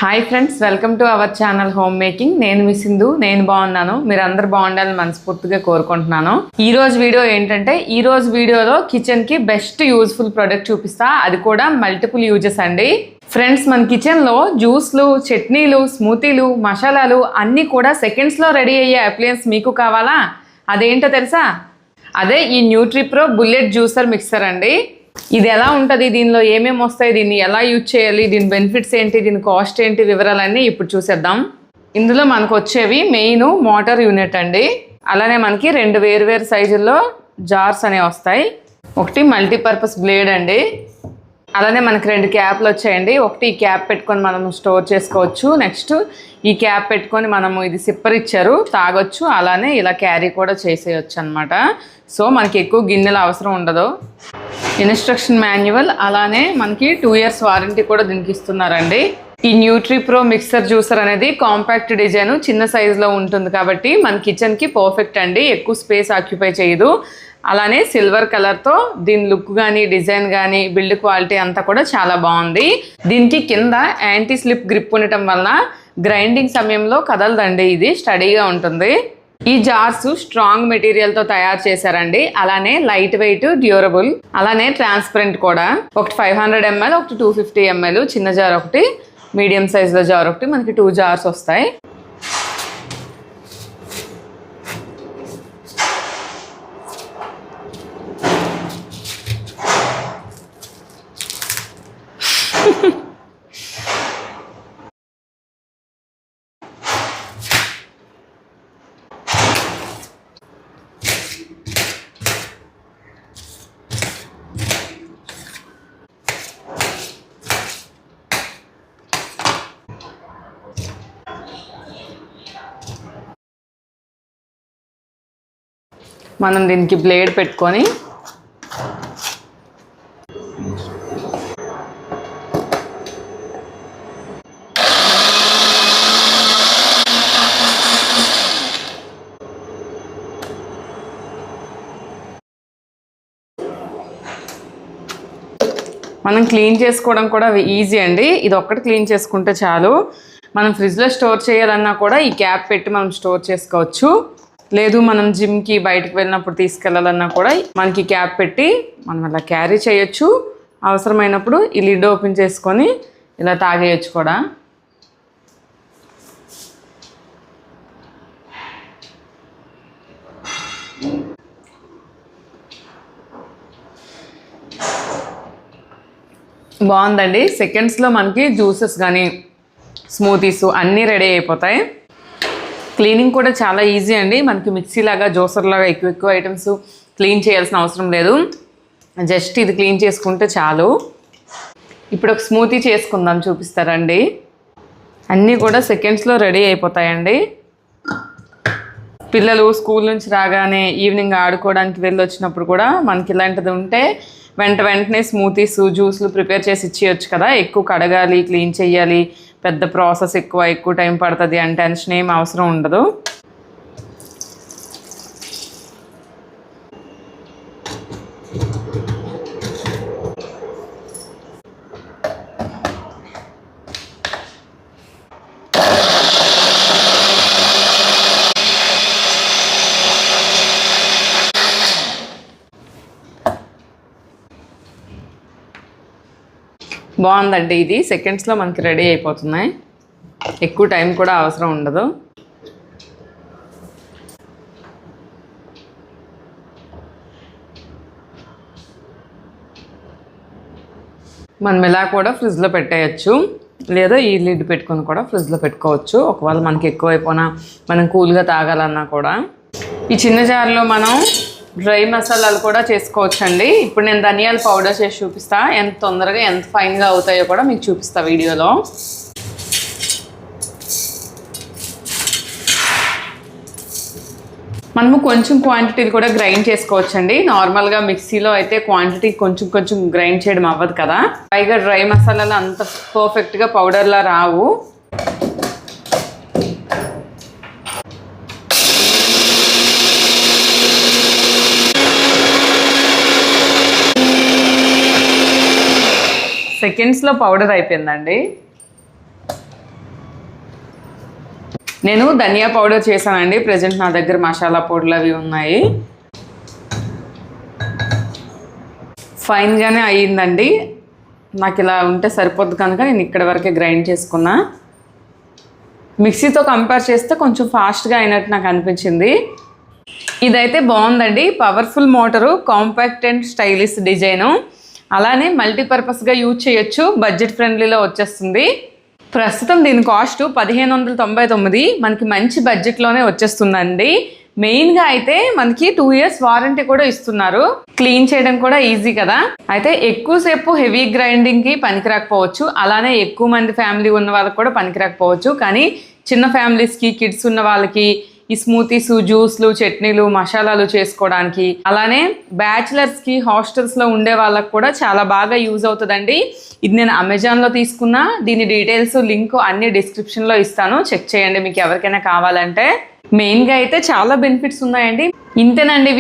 Hi friends, welcome to our channel home making. నేను మీ సింధు. నేను బాగున్నాను, మీరు అందరు బాగుండాలని మనస్ఫూర్తిగా కోరుకుంటున్నాను. ఈ రోజు వీడియో ఏంటంటే, ఈ రోజు వీడియోలో కిచెన్ కి బెస్ట్ యూజ్ఫుల్ ప్రొడక్ట్ చూపిస్తా, అది కూడా మల్టిపుల్ యూజెస్ అండి. ఫ్రెండ్స్, మన కిచెన్లో జ్యూస్లు, చట్నీలు, స్మూతీలు, మసాలాలు అన్నీ కూడా సెకండ్స్లో రెడీ అయ్యే అప్లయన్స్ మీకు కావాలా? అదేంటో తెలుసా? అదే ఈ న్యూట్రిప్రో బుల్లెట్ జ్యూసర్ మిక్సర్ అండి. ఇది ఎలా ఉంటుంది, దీనిలో ఏమేమి వస్తాయి, దీన్ని ఎలా యూజ్ చేయాలి, దీని బెనిఫిట్స్ ఏంటి, దీని కాస్ట్ ఏంటి, వివరాలన్నీ ఇప్పుడు చూసేద్దాం. ఇందులో మనకు వచ్చేవి మెయిన్ మోటార్ యూనిట్ అండి. అలానే మనకి రెండు వేరు సైజుల్లో జార్స్ అనేవి వస్తాయి. ఒకటి మల్టీపర్పస్ బ్లేడ్ అండి. అలానే మనకి రెండు క్యాప్లు వచ్చాయండి. ఒకటి ఈ క్యాప్ పెట్టుకొని మనం స్టోర్ చేసుకోవచ్చు. నెక్స్ట్ ఈ క్యాప్ పెట్టుకొని మనము ఇది సిప్పర్ ఇచ్చారు, తాగొచ్చు. అలానే ఇలా క్యారీ కూడా చేసేయచ్చు అనమాట. సో మనకి ఎక్కువ గిన్నెల అవసరం ఉండదు. ఇన్స్ట్రక్షన్ మాన్యువల్, అలానే మనకి 2 years వారంటీ కూడా దీనికి ఇస్తున్నారండి. ఈ న్యూట్రిప్రో మిక్సర్ జ్యూసర్ అనేది కాంపాక్ట్ డిజైన్, చిన్న సైజులో ఉంటుంది కాబట్టి మన కిచెన్కి పర్ఫెక్ట్ అండి. ఎక్కువ స్పేస్ ఆక్యుపై చేయదు. అలానే సిల్వర్ కలర్తో దీని లుక్ కానీ, డిజైన్ కానీ, బిల్డ్ క్వాలిటీ అంతా కూడా చాలా బాగుంది. దీనికి కింద యాంటీ స్లిప్ గ్రిప్ ఉండటం వలన గ్రైండింగ్ సమయంలో కదలదండి, ఇది స్టడీగా ఉంటుంది. ఈ జార్స్ స్ట్రాంగ్ మెటీరియల్తో తయారు చేశారండి. అలానే లైట్ వెయిట్, డ్యూరబుల్, అలానే ట్రాన్స్పరెంట్ కూడా. ఒకటి 500 ml, ఒకటి 250 ml, చిన్న జార్ ఒకటి, మీడియం సైజులో జార్ ఒకటి, మనకి 2 jars వస్తాయి. మనం దీనికి బ్లేడ్ పెట్టుకొని మనం క్లీన్ చేసుకోవడం కూడా ఈజీ అండి. ఇది ఒక్కటి క్లీన్ చేసుకుంటే చాలు. మనం ఫ్రిడ్జ్లో స్టోర్ చేయాలన్నా కూడా ఈ క్యాప్ పెట్టి మనం స్టోర్ చేసుకోవచ్చు. లేదు మనం జిమ్కి బయటకు వెళ్ళినప్పుడు తీసుకెళ్ళాలన్నా కూడా మనకి క్యాప్ పెట్టి మనం అలా క్యారీ చేయొచ్చు. అవసరమైనప్పుడు ఈ లిడ్ ఓపెన్ చేసుకొని ఇలా తాగేయచ్చు కూడా. బాగుందండి. సెకండ్స్లో మనకి జ్యూసెస్ కానీ, స్మూతీస్ అన్నీ రెడీ అయిపోతాయి. క్లీనింగ్ కూడా చాలా ఈజీ అండి. మనకి మిక్సీ లాగా, జ్యూసర్ లాగా ఎక్కువ ఐటమ్స్ క్లీన్ చేయాల్సిన అవసరం లేదు. జస్ట్ ఇది క్లీన్ చేసుకుంటే చాలు. ఇప్పుడు ఒక స్మూతీ చేసుకుందాం, చూపిస్తారండి. అన్నీ కూడా సెకండ్స్లో రెడీ అయిపోతాయండి. పిల్లలు స్కూల్ నుంచి రాగానే ఈవినింగ్ ఆడుకోవడానికి వెళ్ళి వచ్చినప్పుడు కూడా మనకి ఇలాంటిది ఉంటే వెంటనే స్మూతీస్, జ్యూస్లు ప్రిపేర్ చేసి ఇచ్చేయచ్చు కదా. ఎక్కువ కడగాలి, క్లీన్ చేయాలి, పెద్ద ప్రాసెస్, ఎక్కువ టైం పడుతుంది అంటే టెన్షన్ ఏం అవసరం ఉండదు. బాగుందండి. ఇది సెకండ్స్లో మనకి రెడీ అయిపోతున్నాయి. ఎక్కువ టైం కూడా అవసరం ఉండదు. మనం ఇలా కూడా ఫ్రిడ్జ్లో పెట్టేయచ్చు, లేదా ఈ లిడ్ పెట్టుకొని కూడా ఫ్రిడ్జ్లో పెట్టుకోవచ్చు. ఒకవేళ మనకి ఎక్కువైపోయినా మనం కూల్గా తాగాలన్నా కూడా. ఈ చిన్న జార్లో మనం డ్రై మసాలాలు కూడా చేసుకోవచ్చండి. ఇప్పుడు నేను ధనియాల పౌడర్ చేసి చూపిస్తా, ఎంత తొందరగా ఎంత ఫైన్గా అవుతాయో కూడా మీకు చూపిస్తా వీడియోలో. మనము కొంచెం క్వాంటిటీలు కూడా గ్రైండ్ చేసుకోవచ్చండి. నార్మల్గా మిక్సీలో అయితే క్వాంటిటీ కొంచెం గ్రైండ్ చేయడం అవ్వదు కదా. పైగా డ్రై మసాలాలు అంత పర్ఫెక్ట్గా పౌడర్లా రావు. సెకండ్స్లో పౌడర్ అయిపోయిందండి. నేను ధనియా పౌడర్ చేశానండి. ప్రజెంట్ నా దగ్గర మసాలా పౌడర్లు అవి ఉన్నాయి. ఫైన్గానే అయ్యిందండి. నాకు ఇలా ఉంటే సరిపోద్ది కనుక నేను ఇక్కడ వరకే గ్రైండ్ చేసుకున్నా. మిక్సీతో కంపేర్ చేస్తే కొంచెం ఫాస్ట్గా అయినట్టు నాకు అనిపించింది. ఇదైతే బాగుందండి. Powerful motor, compact and stylish design, అలానే మల్టీపర్పస్గా యూజ్ చేయొచ్చు. బడ్జెట్ ఫ్రెండ్లీలో వచ్చేస్తుంది. ప్రస్తుతం దీని కాస్ట్ 1599. మనకి మంచి బడ్జెట్లోనే వచ్చేస్తుందండి. మెయిన్గా అయితే మనకి 2 years వారంటీ కూడా ఇస్తున్నారు. క్లీన్ చేయడం కూడా ఈజీ కదా. అయితే ఎక్కువసేపు హెవీ గ్రైండింగ్కి పనికిరాకపోవచ్చు, అలానే ఎక్కువ మంది ఫ్యామిలీ ఉన్న వాళ్ళకి కూడా పనికిరాకపోవచ్చు. కానీ చిన్న ఫ్యామిలీస్కి, కిడ్స్ ఉన్న వాళ్ళకి ఈ స్మూతీస్, జ్యూస్లు, చట్నీలు, మసాలాలు చేసుకోవడానికి, అలానే బ్యాచిలర్స్కి, హాస్టల్స్లో ఉండే వాళ్ళకి కూడా చాలా బాగా యూజ్ అవుతుందండి. ఇది నేను అమెజాన్లో తీసుకున్నా. దీని డీటెయిల్స్, లింక్ అన్ని డిస్క్రిప్షన్లో ఇస్తాను, చెక్ చేయండి మీకు ఎవరికైనా కావాలంటే. మెయిన్గా అయితే చాలా బెనిఫిట్స్ ఉన్నాయండి. ఇంతేనండి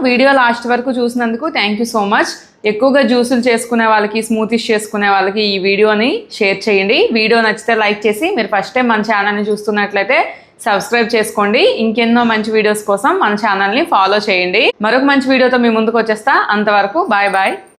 వీడియో లాస్ట్ వరకు చూసినందుకు థ్యాంక్ యూ సో మచ్. ఎక్కువగా జ్యూసులు చేసుకునే వాళ్ళకి, స్మూతీస్ చేసుకునే వాళ్ళకి ఈ వీడియోని షేర్ చేయండి. వీడియో నచ్చితే లైక్ చేసి, మీరు ఫస్ట్ టైం మన ఛానల్ని చూస్తున్నట్లయితే సబ్స్క్రైబ్ చేసుకోండి. ఇంకెన్నో మంచి వీడియోస్ కోసం మన ఛానల్ని ఫాలో చేయండి. మరొక మంచి వీడియోతో మీ ముందుకు వచ్చేస్తా. అంతవరకు బాయ్ బాయ్.